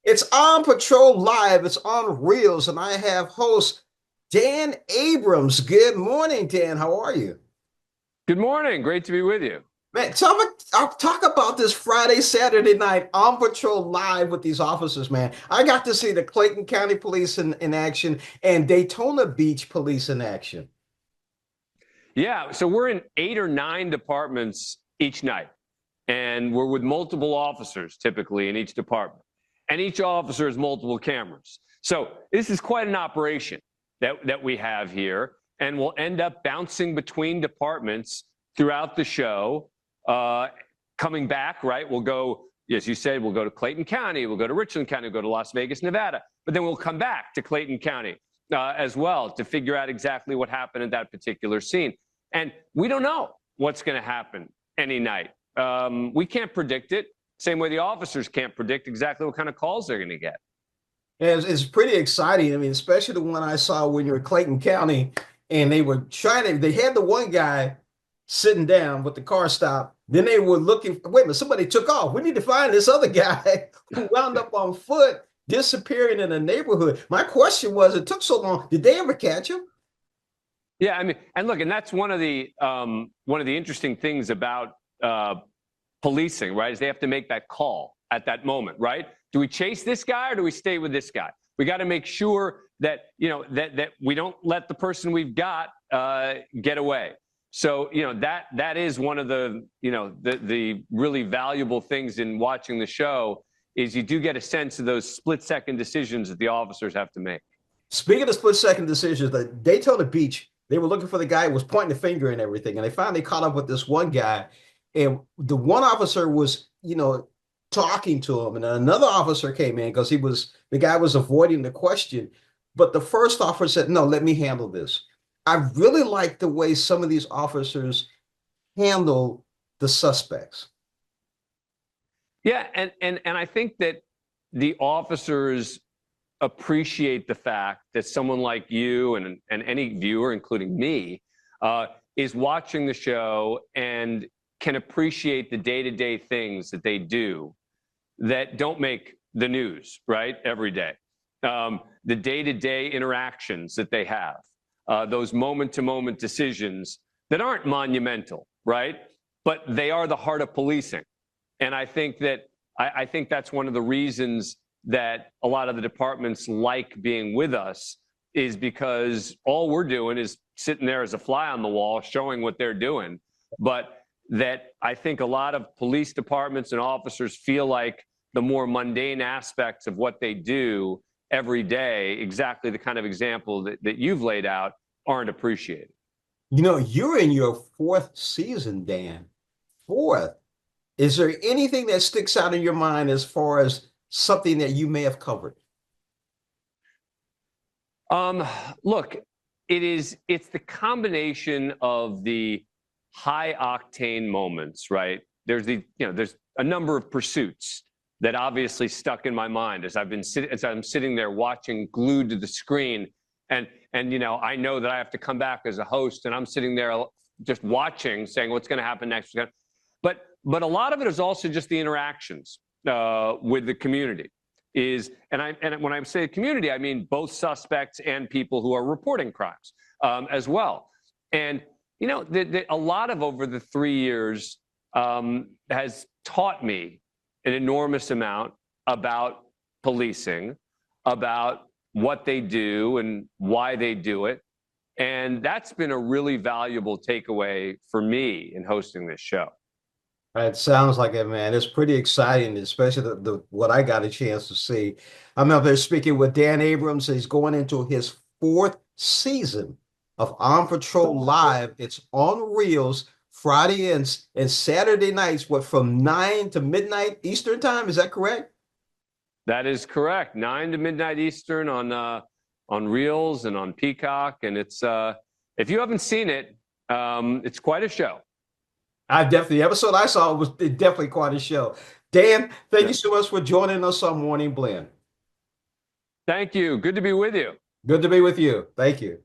It's on Patrol Live. It's on Reels, and I have host Dan Abrams. Good morning, Dan. How are you? Good morning. Great to be with you. Man, I'll talk about this Friday, Saturday night on Patrol Live with these officers, man. I got to see the Clayton County Police in action and Daytona Beach Police in action. Yeah, so we're in 8 or 9 departments each night, and we're with multiple officers typically in each department. And each officer has multiple cameras. So this is quite an operation that we have here, and we'll end up bouncing between departments throughout the show. Coming back, right? We'll go, as you said, we'll go to Clayton County, we'll go to Richland County, we'll go to Las Vegas, Nevada, but then we'll come back to Clayton County as well to figure out exactly what happened in that particular scene. And we don't know what's going to happen any night. We can't predict it. Same way the officers can't predict exactly what kind of calls they're going to get. Yeah, it's pretty exciting. I mean, especially the one I saw when you were in Clayton County and they had the one guy sitting down with the car stopped. Then they were looking, wait a minute, somebody took off. We need to find this other guy who wound up on foot disappearing in the neighborhood. My question was, it took so long. Did they ever catch him? Yeah, I mean, and look, and that's one of the interesting things about policing, right? Is they have to make that call at that moment, right? Do we chase this guy or do we stay with this guy? We got to make sure that that we don't let the person we've got get away. So that is one of the the really valuable things in watching the show is you do get a sense of those split-second decisions that the officers have to make. Speaking of split-second decisions, the Daytona Beach, they were looking for the guy who was pointing the finger and everything, and they finally caught up with this one guy, and the one officer was, talking to him, and another officer came in because the guy was avoiding the question, but the first officer said, "No, let me handle this." I really like the way some of these officers handle the suspects. Yeah, and I think that the officers appreciate the fact that someone like you and any viewer, including me, is watching the show and can appreciate the day-to-day things that they do that don't make the news, right, every day. The day-to-day interactions that they have, those moment-to-moment decisions that aren't monumental, right, but they are the heart of policing. And I think that's one of the reasons that a lot of the departments like being with us is because all we're doing is sitting there as a fly on the wall showing what they're doing. But that I think a lot of police departments and officers feel like the more mundane aspects of what they do every day, exactly the kind of example that you've laid out, aren't appreciated. You're in your fourth season, Dan. Fourth. Is there anything that sticks out in your mind as far as something that you may have covered? Look, it's the combination of the high octane moments, right? There's a number of pursuits that obviously stuck in my mind as I'm sitting there watching, glued to the screen, and I know that I have to come back as a host, and I'm sitting there just watching, saying what's going to happen next. But a lot of it is also just the interactions with the community. And when I say community, I mean both suspects and people who are reporting crimes as well. And a lot of over the 3 years has taught me an enormous amount about policing, about what they do and why they do it. And that's been a really valuable takeaway for me in hosting this show. It sounds like it, man. It's pretty exciting, especially the what I got a chance to see. I'm up there speaking with Dan Abrams. He's going into his fourth season of On Patrol Live. It's on Reels Friday and Saturday nights, from 9 to midnight Eastern time. Is that correct? That is correct. 9 to midnight Eastern on REELZ and on Peacock. And it's if you haven't seen it, it's quite a show. The episode I saw was definitely quite a show. Dan, thank you so much for joining us on Morning Blend. Thank you. Good to be with you. Good to be with you. Thank you.